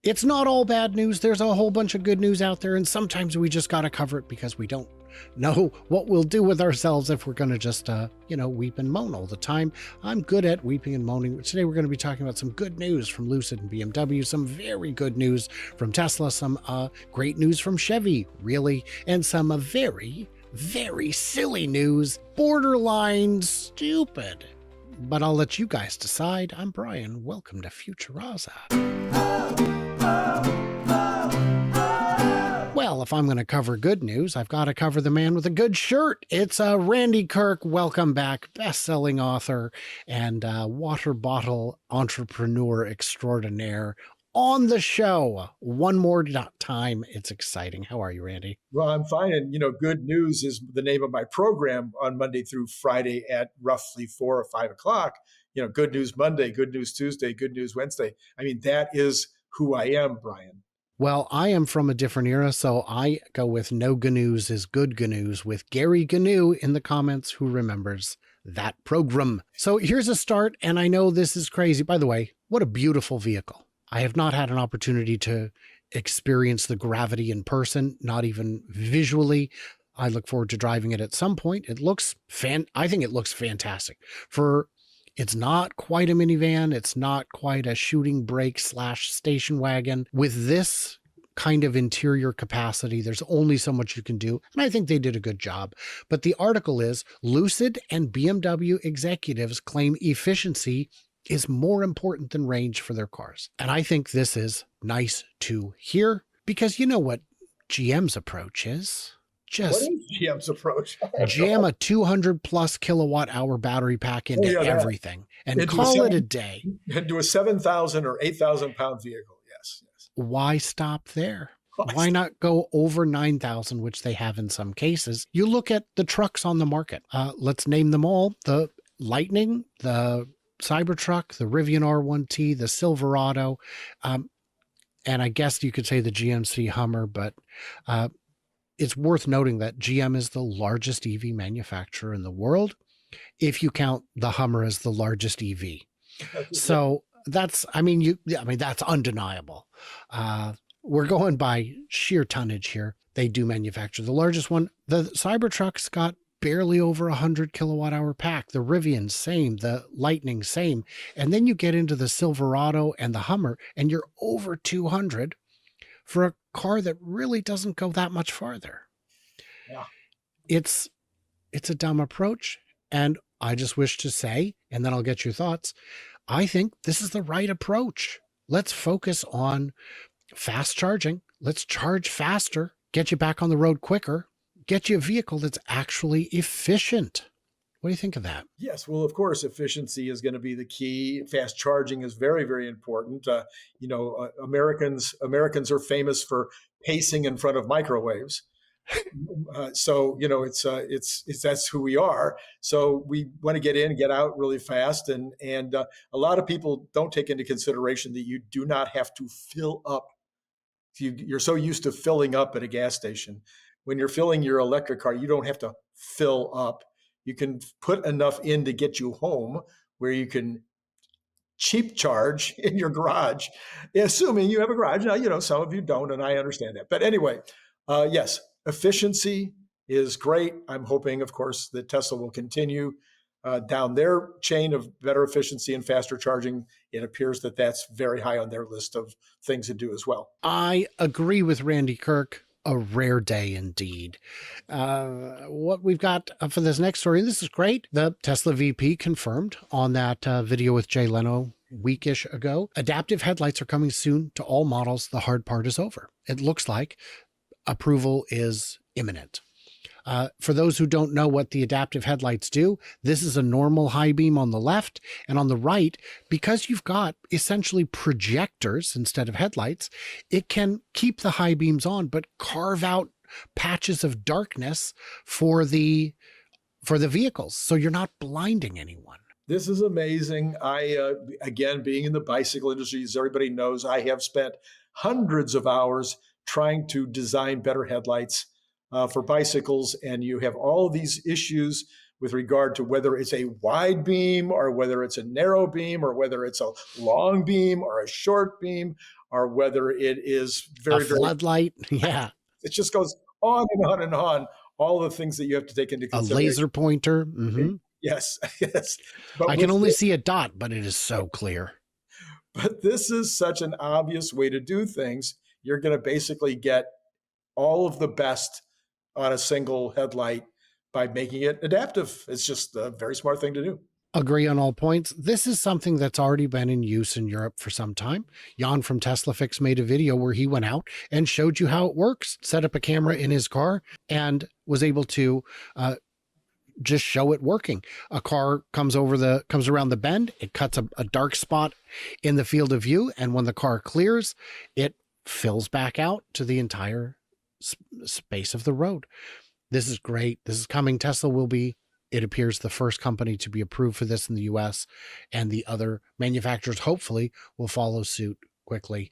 It's not all bad news. There's a whole bunch of good news out there, and sometimes we just got to cover it because we don't know what we'll do with ourselves if we're going to just, weep and moan all the time. I'm good at weeping and moaning. Today we're going to be talking about some good news from Lucid and BMW, some very good news from Tesla, some great news from Chevy, really, and some very, very silly news, borderline stupid. But I'll let you guys decide. I'm Brian. Welcome to Futuraza. Well, if I'm going to cover good news, I've got to cover the man with a good shirt. It's Randy Kirk. Welcome back, best-selling author and water bottle entrepreneur extraordinaire on the show. One more time. It's exciting. How are you, Randy? Well, I'm fine. And, good news is the name of my program on Monday through Friday at roughly 4 or 5 o'clock. Good news Monday, good news Tuesday, good news Wednesday. I mean, that is who I am, Brian. Well, I am from a different era, so I go with no GNUs is good GNUs with Gary GNU in the comments who remembers that program. So here's a start, and I know this is crazy. By the way, what a beautiful vehicle. I have not had an opportunity to experience the Gravity in person, not even visually. I look forward to driving it at some point. It looks I think it looks fantastic. It's not quite a minivan. It's not quite a shooting brake / station wagon. With this kind of interior capacity, there's only so much you can do. And I think they did a good job. But the article is Lucid and BMW executives claim efficiency is more important than range for their cars. And I think this is nice to hear because you know what GM's approach is? What is GM's approach? Jam a 200 plus kilowatt hour battery pack into everything and call it a day. Into a 7,000 or 8,000 pound vehicle. Yes. Why stop there? Why not go over 9,000, which they have in some cases? You look at the trucks on the market. Let's name them all. The Lightning, the Cybertruck, the Rivian R1T, the Silverado, and I guess you could say the GMC Hummer, but it's worth noting that GM is the largest EV manufacturer in the world, if you count the Hummer as the largest EV. So that's undeniable. We're going by sheer tonnage here. They do manufacture the largest one. The Cybertruck's got barely over 100 kilowatt hour pack. The Rivian, same. The Lightning, same. And then you get into the Silverado and the Hummer, and you're over 200 for a car that really doesn't go that much farther. Yeah. It's a dumb approach. And I just wish to say, and then I'll get your thoughts, I think this is the right approach. Let's focus on fast charging. Let's charge faster, get you back on the road quicker, get you a vehicle that's actually efficient. What do you think of that? Yes. Well, of course, efficiency is going to be the key. Fast charging is very, very important. Americans are famous for pacing in front of microwaves. So it's that's who we are. So we want to get in, get out really fast, and a lot of people don't take into consideration that you do not have to fill up. You're so used to filling up at a gas station. When you're filling your electric car, you don't have to fill up. You can put enough in to get you home where you can cheap charge in your garage, assuming you have a garage. Now, some of you don't, and I understand that. But anyway, yes, efficiency is great. I'm hoping, of course, that Tesla will continue down their chain of better efficiency and faster charging. It appears that that's very high on their list of things to do as well. I agree with Randy Kirk. A rare day indeed. What we've got for this next story, this is great. The Tesla VP confirmed on that video with Jay Leno weekish ago. Adaptive headlights are coming soon to all models. The hard part is over. It looks like approval is imminent. For those who don't know what the adaptive headlights do, this is a normal high beam on the left, and on the right, because you've got essentially projectors instead of headlights, it can keep the high beams on, but carve out patches of darkness for the vehicles. So you're not blinding anyone. This is amazing. Again, being in the bicycle industry, as everybody knows, I have spent hundreds of hours trying to design better headlights for bicycles, and you have all these issues with regard to whether it's a wide beam or whether it's a narrow beam or whether it's a long beam or a short beam or whether it is A very, very, floodlight. Yeah. it just goes on and on and on. All the things that you have to take into A consideration. laser pointer. Hmm. Yes, yes. But I can with only this, see a dot, but it is so clear. but this is such an obvious way to do things. You're going to basically get all of the best on a single headlight by making it adaptive. It's just a very smart thing to do. Agree on all points. This is something that's already been in use in Europe for some time. Jan from Tesla Fix made a video where he went out and showed you how it works, set up a camera in his car, and was able to just show it working. A car comes around the bend, it cuts a dark spot in the field of view, and when the car clears, it fills back out to the entire space of the road. This is great. This is coming. Tesla will be, it appears, the first company to be approved for this in the US, and the other manufacturers hopefully will follow suit quickly.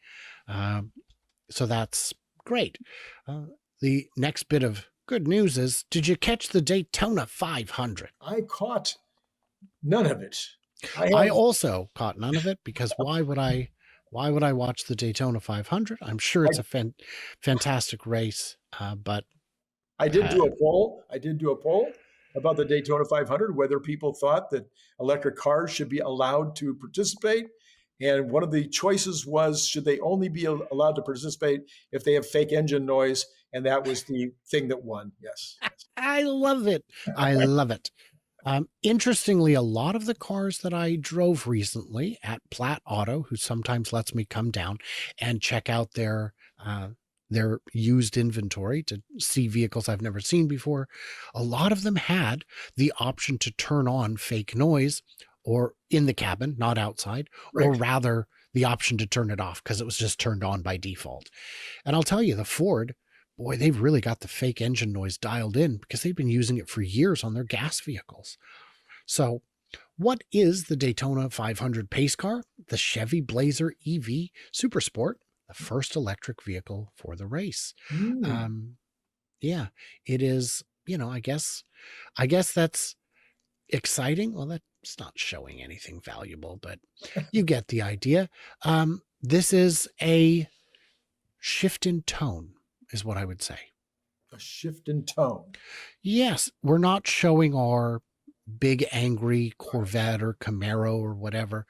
So that's great. The next bit of good news is, did you catch the Daytona 500? I caught none of it. I also caught none of it, because why would I watch the Daytona 500? I'm sure it's a fantastic race, but I did do a poll. I did do a poll about the Daytona 500, whether people thought that electric cars should be allowed to participate. And one of the choices was, should they only be allowed to participate if they have fake engine noise? And that was the thing that won. Yes. I love it. I love it. Interestingly, a lot of the cars that I drove recently at Platt Auto, who sometimes lets me come down and check out their used inventory to see vehicles I've never seen before, a lot of them had the option to turn on fake noise, or in the cabin, not outside, Right. or rather the option to turn it off because it was just turned on by default. And I'll tell you, the Ford, boy, they've really got the fake engine noise dialed in, because they've been using it for years on their gas vehicles. So what is the Daytona 500 pace car? The Chevy Blazer EV Super Sport, the first electric vehicle for the race. Yeah, it is, I guess that's exciting. Well, that's not showing anything valuable, but you get the idea. This is a shift in tone, is what I would say. A shift in tone. Yes, we're not showing our big angry Corvette or Camaro or whatever.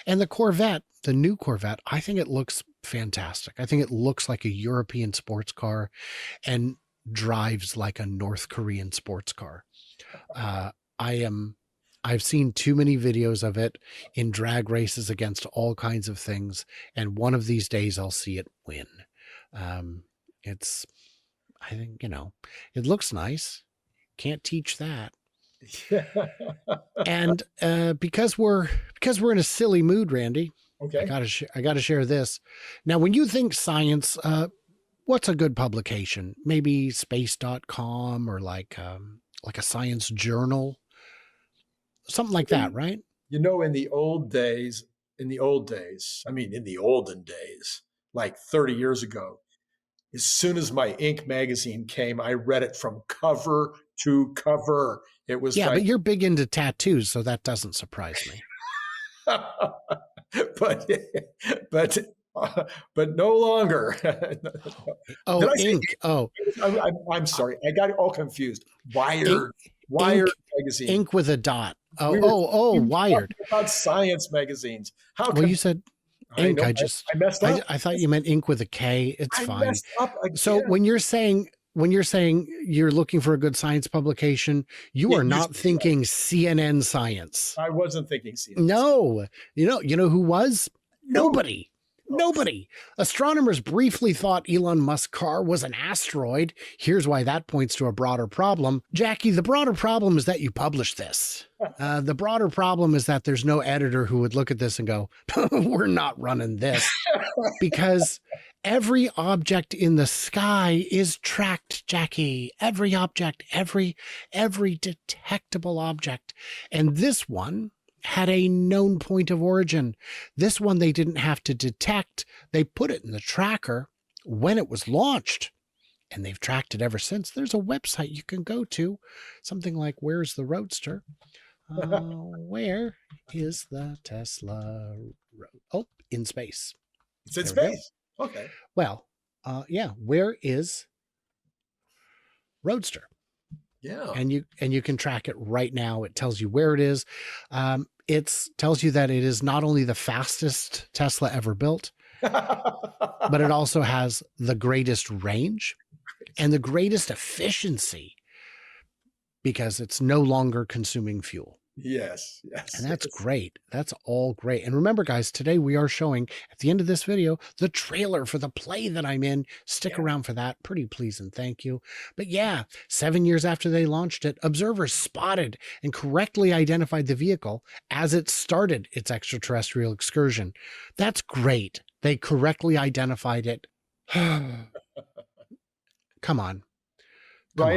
And the Corvette, the new Corvette, I think it looks fantastic. I think it looks like a European sports car and drives like a North Korean sports car. I've seen too many videos of it in drag races against all kinds of things, and one of these days I'll see it win. I think, it looks nice. Can't teach that. And because we're in a silly mood, Randy, Okay. I gotta share this. Now, when you think science, what's a good publication? Maybe space.com, or like a science journal, something like that, right? In the olden days, I mean, in the olden days, like 30 years ago, as soon as my Inc. magazine came, I read it from cover to cover. It was but you're big into tattoos, so that doesn't surprise me. but no longer. Oh, Ink. Oh, I'm sorry. I got it all confused. Wired magazine. Ink with a dot. Oh, Wired. About science magazines. You said Ink. I messed up. I thought you meant Ink with a K. It's fine. Messed up again. So when you're saying you're looking for a good science publication, you are not thinking CNN Science. I wasn't thinking CNN. No, you know who was? Nobody. Nobody. Astronomers briefly thought Elon Musk's car was an asteroid. Here's why that points to a broader problem. Jackie, the broader problem is that you published this. The broader problem is that there's no editor who would look at this and go, we're not running this. Because every object in the sky is tracked, Jackie. Every object, every detectable object. And this one had a known point of origin. This one they didn't have to detect. They put it in the tracker when it was launched, and they've tracked it ever since. There's a website you can go to, something like Where's the Roadster? Where is the Tesla Road? Oh, in space. It's in space. Okay. Well, yeah, where is Roadster? Yeah. And you can track it right now. It tells you where it is. It tells you that it is not only the fastest Tesla ever built, but it also has the greatest range and the greatest efficiency because it's no longer consuming fuel. Yes. And Yes. that's Yes. great. That's all great. And remember, guys, today we are showing at the end of this video the trailer for the play that I'm in. Stick Yeah. around for that. Pretty please and thank you. But yeah, 7 years after they launched it, observers spotted and correctly identified the vehicle as it started its extraterrestrial excursion. That's great. They correctly identified it. Come on. Come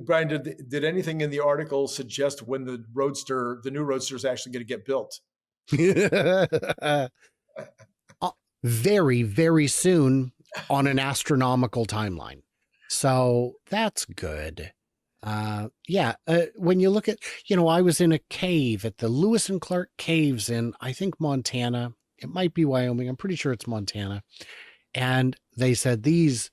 Brian, on. did anything in the article suggest when the new Roadster, is actually going to get built? Very, very soon on an astronomical timeline. So that's good. When you look at, I was in a cave at the Lewis and Clark Caves in, I think, Montana. It might be Wyoming. I'm pretty sure it's Montana. And they said these,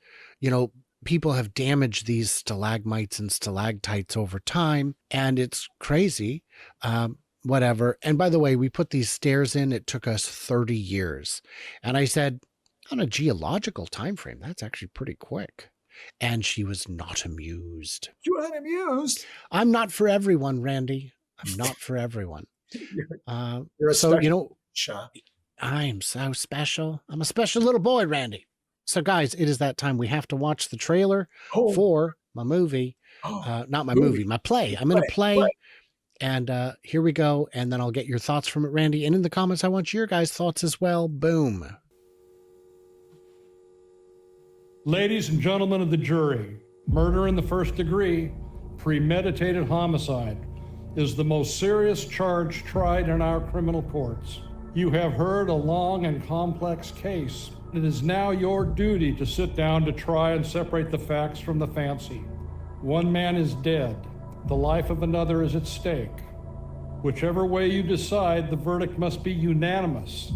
people have damaged these stalagmites and stalactites over time. And it's crazy. Whatever. And by the way, we put these stairs in. It took us 30 years. And I said, on a geological time frame, that's actually pretty quick. And she was not amused. You were not amused. I'm not for everyone, Randy. I'm not for everyone. You're a So, special shot. I'm so special. I'm a special little boy, Randy. So, guys, it is that time. We have to watch the trailer for my movie. Not my movie, my play. I'm in a play. And here we go. And then I'll get your thoughts from it, Randy. And in the comments, I want your guys' thoughts as well. Boom. Ladies and gentlemen of the jury, murder in the first degree, premeditated homicide, is the most serious charge tried in our criminal courts. You have heard a long and complex case. It is now your duty to sit down to try and separate the facts from the fancy. One man is dead. The life of another is at stake. Whichever way you decide, the verdict must be unanimous.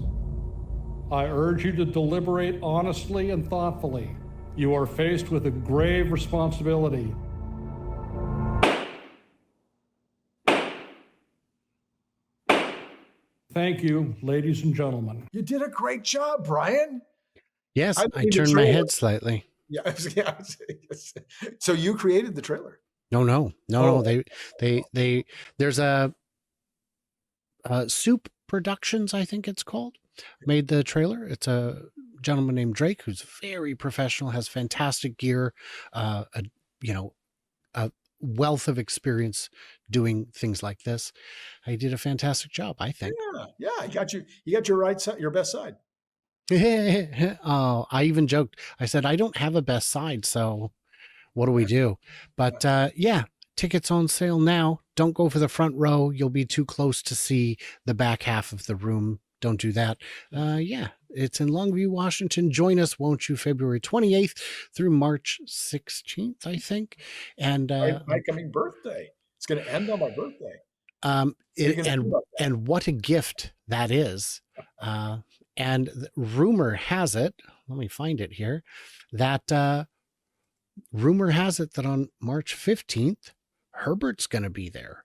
I urge you to deliberate honestly and thoughtfully. You are faced with a grave responsibility. Thank you, ladies and gentlemen. You did a great job, Brian. Yes, I turned my head slightly. Yeah. So you created the trailer? No. They there's a Soup Productions, I think it's called, made the trailer. It's a gentleman named Drake who's very professional, has fantastic gear, a wealth of experience doing things like this. He did a fantastic job, I think. Yeah. You got your right side, your best side. Oh, I even joked. I said, I don't have a best side, so what do we do? But yeah, tickets on sale now. Don't go for the front row. You'll be too close to see the back half of the room. Don't do that. Yeah, it's in Longview, Washington. Join us, won't you? February 28th through March 16th, I think. And my coming birthday. It's going to end on my birthday. And what a gift that is. And rumor has it, let me find it here, that rumor has it that on March 15th, Herbert's going to be there.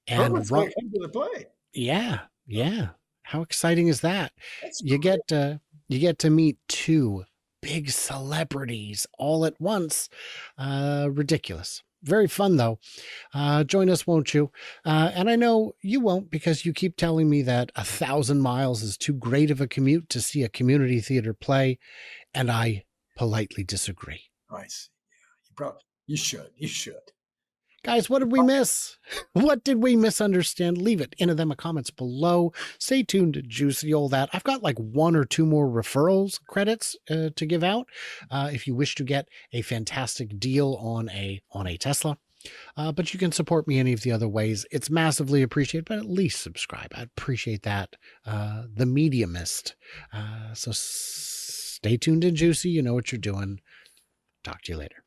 And Herbert's going to come to the play. Yeah. How exciting is that? You get to meet two big celebrities all at once. Ridiculous. Very fun, though. Join us, won't you? And I know you won't, because you keep telling me that 1,000 miles is too great of a commute to see a community theater play, and I politely disagree. Nice. Yeah, you should. Guys, what did we miss? What did we misunderstand? Leave it in them comments below. Stay tuned to Juicy All That. I've got like 1 or 2 more referrals credits to give out if you wish to get a fantastic deal on a Tesla. But you can support me any of the other ways. It's massively appreciated, but at least subscribe. I'd appreciate that. The mediumist. So stay tuned and Juicy. You know what you're doing. Talk to you later.